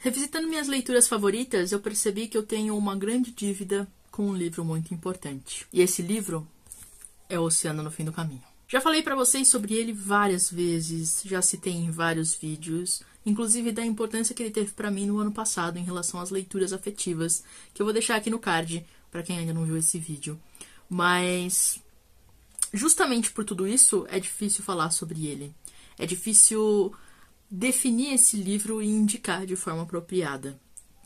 Revisitando minhas leituras favoritas, eu percebi que eu tenho uma grande dívida com um livro muito importante. E esse livro é O Oceano no Fim do Caminho. Já falei pra vocês sobre ele várias vezes, já citei em vários vídeos, inclusive da importância que ele teve pra mim no ano passado em relação às leituras afetivas, que eu vou deixar aqui no card pra quem ainda não viu esse vídeo. Mas justamente por tudo isso é difícil falar sobre ele. É difícil definir esse livro e indicar de forma apropriada.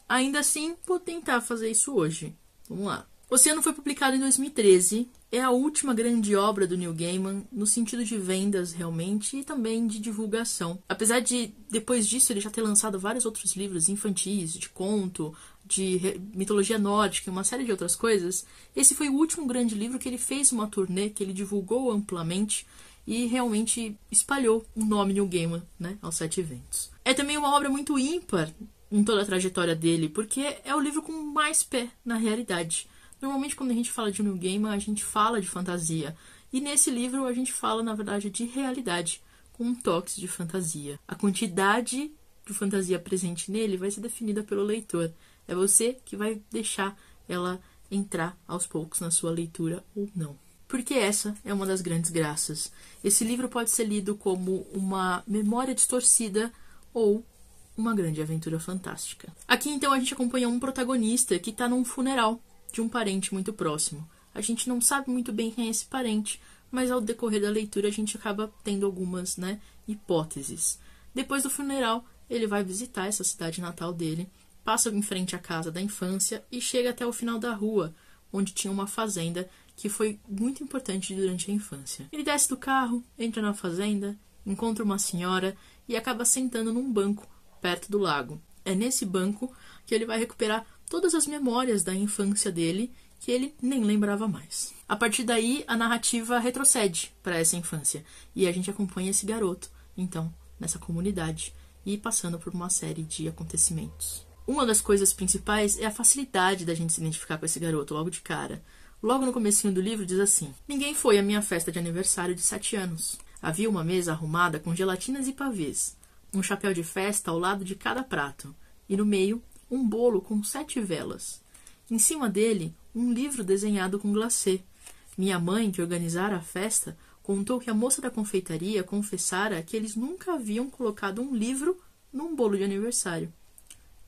Ainda assim, vou tentar fazer isso hoje. Vamos lá. O Oceano foi publicado em 2013, é a última grande obra do Neil Gaiman, no sentido de vendas realmente e também de divulgação. Apesar de, depois disso, ele já ter lançado vários outros livros infantis, de conto, de mitologia nórdica e uma série de outras coisas, esse foi o último grande livro que ele fez uma turnê, que ele divulgou amplamente e realmente espalhou o nome Neil Gaiman, né, aos 7 ventos. É também uma obra muito ímpar em toda a trajetória dele, porque é o livro com mais pé na realidade. Normalmente, quando a gente fala de Neil Gaiman, a gente fala de fantasia. E nesse livro, a gente fala, na verdade, de realidade, com um toque de fantasia. A quantidade de fantasia presente nele vai ser definida pelo leitor. É você que vai deixar ela entrar aos poucos na sua leitura ou não. Porque essa é uma das grandes graças. Esse livro pode ser lido como uma memória distorcida ou uma grande aventura fantástica. Aqui, então, a gente acompanha um protagonista que está num funeral de um parente muito próximo. A gente não sabe muito bem quem é esse parente, mas ao decorrer da leitura a gente acaba tendo algumas, hipóteses. Depois do funeral, ele vai visitar essa cidade natal dele, passa em frente à casa da infância e chega até o final da rua, onde tinha uma fazenda que foi muito importante durante a infância. Ele desce do carro, entra na fazenda, encontra uma senhora e acaba sentando num banco perto do lago. É nesse banco que ele vai recuperar todas as memórias da infância dele, que ele nem lembrava mais. A partir daí, a narrativa retrocede para essa infância, e a gente acompanha esse garoto, então, nessa comunidade, e passando por uma série de acontecimentos. Uma das coisas principais é a facilidade da gente se identificar com esse garoto logo de cara. Logo no comecinho do livro diz assim: ninguém foi à minha festa de aniversário de 7 anos. Havia uma mesa arrumada com gelatinas e pavês, um chapéu de festa ao lado de cada prato, e no meio, um bolo com 7 velas. Em cima dele, um livro desenhado com glacê. Minha mãe, que organizara a festa, contou que a moça da confeitaria confessara que eles nunca haviam colocado um livro num bolo de aniversário.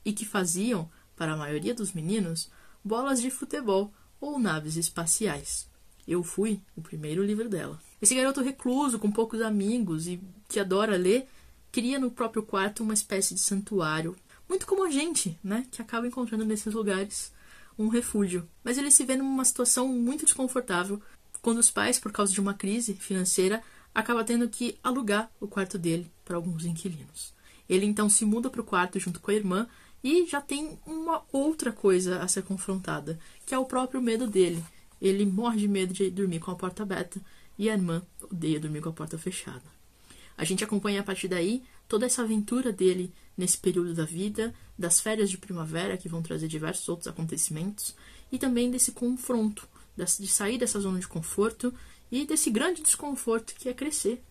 E que faziam, para a maioria dos meninos, bolas de futebol ou naves espaciais. Eu fui o primeiro livro dela. Esse garoto recluso, com poucos amigos e que adora ler, cria no próprio quarto uma espécie de santuário. Muito como a gente, que acaba encontrando nesses lugares um refúgio. Mas ele se vê numa situação muito desconfortável quando os pais, por causa de uma crise financeira, acabam tendo que alugar o quarto dele para alguns inquilinos. Ele então se muda para o quarto junto com a irmã e já tem uma outra coisa a ser confrontada, que é o próprio medo dele. Ele morre de medo de dormir com a porta aberta e a irmã odeia dormir com a porta fechada. A gente acompanha a partir daí toda essa aventura dele nesse período da vida, das férias de primavera, que vão trazer diversos outros acontecimentos, e também desse confronto, de sair dessa zona de conforto e desse grande desconforto que é crescer.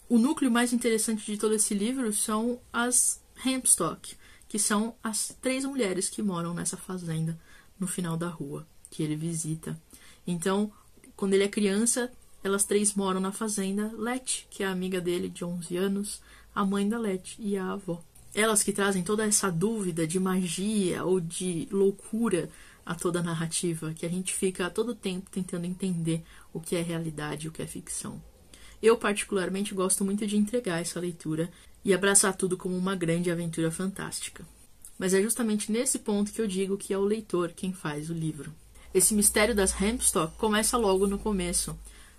O núcleo mais interessante de todo esse livro são as Hempstock, que são as 3 mulheres que moram nessa fazenda no final da rua, que ele visita. Então, quando ele é criança, elas 3 moram na fazenda. Letty, que é a amiga dele de 11 anos, a mãe da Letty e a avó. Elas que trazem toda essa dúvida de magia ou de loucura a toda a narrativa, que a gente fica a todo tempo tentando entender o que é realidade e o que é ficção. Eu, particularmente, gosto muito de entregar essa leitura e abraçar tudo como uma grande aventura fantástica. Mas é justamente nesse ponto que eu digo que é o leitor quem faz o livro. Esse mistério das Hempstock começa logo no começo.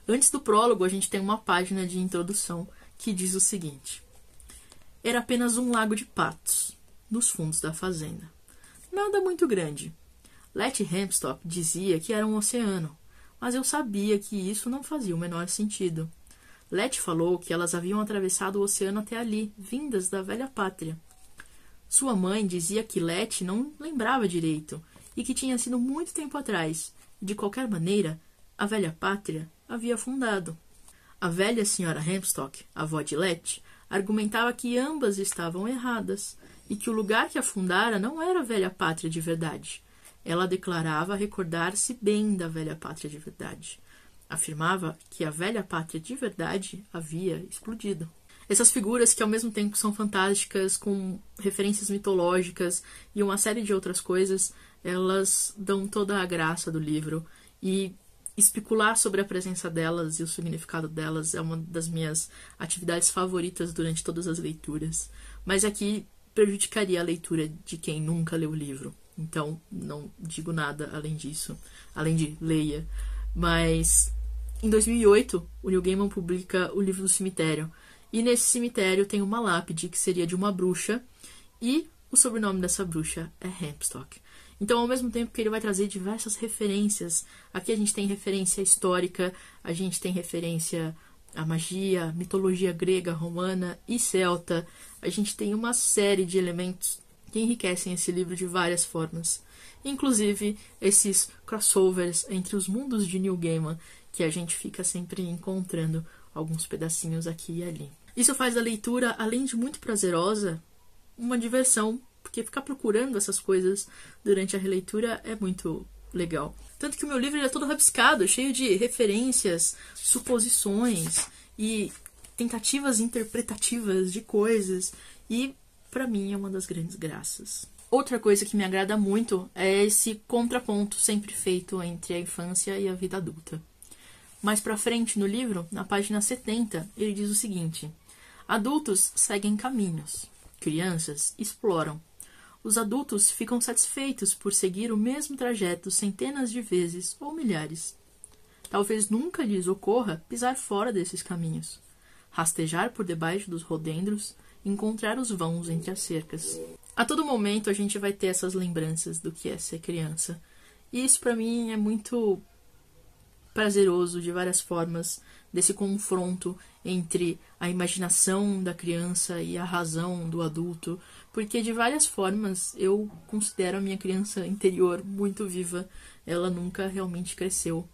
Antes do prólogo, a gente tem uma página de introdução que diz o seguinte: era apenas um lago de patos, nos fundos da fazenda. Nada muito grande. Letty Hempstock dizia que era um oceano, mas eu sabia que isso não fazia o menor sentido. Letty falou que elas haviam atravessado o oceano até ali, vindas da velha pátria. Sua mãe dizia que Letty não lembrava direito e que tinha sido muito tempo atrás. De qualquer maneira, a velha pátria havia afundado. A velha senhora Hempstock, avó de Letty, argumentava que ambas estavam erradas e que o lugar que a fundara não era a velha pátria de verdade. Ela declarava recordar-se bem da velha pátria de verdade. Afirmava que a velha pátria de verdade havia explodido. Essas figuras que ao mesmo tempo são fantásticas, com referências mitológicas e uma série de outras coisas, elas dão toda a graça do livro. E especular sobre a presença delas e o significado delas é uma das minhas atividades favoritas durante todas as leituras. Mas aqui prejudicaria a leitura de quem nunca leu o livro. Então, não digo nada além disso, além de leia. Mas, em 2008, o Neil Gaiman publica o Livro do Cemitério. E nesse cemitério tem uma lápide que seria de uma bruxa. E o sobrenome dessa bruxa é Hempstock. Então, ao mesmo tempo que ele vai trazer diversas referências, aqui a gente tem referência histórica, a gente tem referência à magia, mitologia grega, romana e celta. A gente tem uma série de elementos que enriquecem esse livro de várias formas. Inclusive, esses crossovers entre os mundos de Neil Gaiman, que a gente fica sempre encontrando alguns pedacinhos aqui e ali. Isso faz da leitura, além de muito prazerosa, uma diversão, porque ficar procurando essas coisas durante a releitura é muito legal. Tanto que o meu livro é todo rabiscado, cheio de referências, suposições e tentativas interpretativas de coisas. E, pra mim, é uma das grandes graças. Outra coisa que me agrada muito é esse contraponto sempre feito entre a infância e a vida adulta. Mais pra frente no livro, na página 70, ele diz o seguinte: adultos seguem caminhos, crianças exploram. Os adultos ficam satisfeitos por seguir o mesmo trajeto centenas de vezes ou milhares. Talvez nunca lhes ocorra pisar fora desses caminhos, rastejar por debaixo dos rodendros, encontrar os vãos entre as cercas. A todo momento a gente vai ter essas lembranças do que é ser criança. E isso pra mim é muito prazeroso de várias formas, desse confronto entre a imaginação da criança e a razão do adulto, porque de várias formas eu considero a minha criança interior muito viva. Ela nunca realmente cresceu,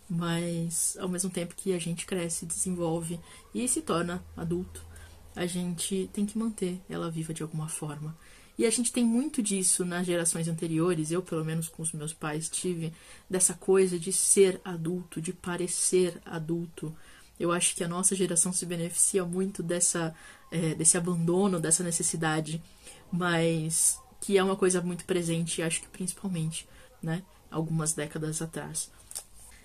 mas ao mesmo tempo que a gente cresce, desenvolve e se torna adulto, a gente tem que manter ela viva de alguma forma. E a gente tem muito disso nas gerações anteriores, eu pelo menos com os meus pais tive, dessa coisa de ser adulto, de parecer adulto. Eu acho que a nossa geração se beneficia muito desse abandono, dessa necessidade, mas que é uma coisa muito presente, acho que principalmente, né, algumas décadas atrás.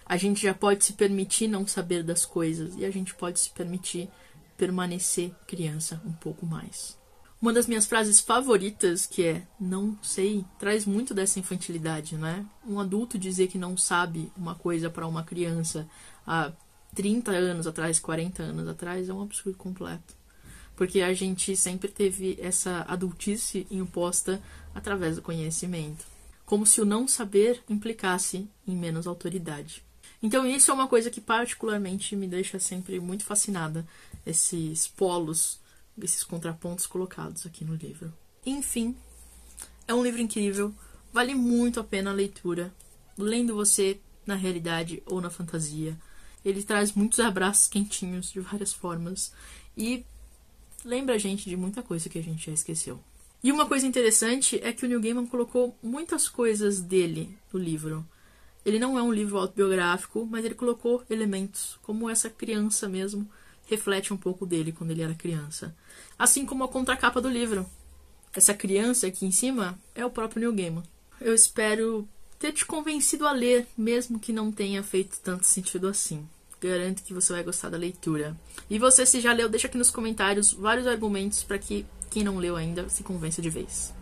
A gente já pode se permitir não saber das coisas e a gente pode se permitir permanecer criança um pouco mais. Uma das minhas frases favoritas, que é "não sei", traz muito dessa infantilidade, né? Um adulto dizer que não sabe uma coisa para uma criança há 30 anos atrás, 40 anos atrás, é um absurdo completo. Porque a gente sempre teve essa adultice imposta através do conhecimento. Como se o não saber implicasse em menos autoridade. Então isso é uma coisa que particularmente me deixa sempre muito fascinada, esses polos, esses contrapontos colocados aqui no livro. Enfim, é um livro incrível, vale muito a pena a leitura, lendo você na realidade ou na fantasia. Ele traz muitos abraços quentinhos de várias formas e lembra a gente de muita coisa que a gente já esqueceu. E uma coisa interessante é que o Neil Gaiman colocou muitas coisas dele no livro. Ele não é um livro autobiográfico, mas ele colocou elementos, como essa criança mesmo reflete um pouco dele quando ele era criança. Assim como a contracapa do livro. Essa criança aqui em cima é o próprio Neil Gaiman. Eu espero ter te convencido a ler, mesmo que não tenha feito tanto sentido assim. Garanto que você vai gostar da leitura. E você, se já leu, deixa aqui nos comentários vários argumentos para que quem não leu ainda se convença de vez.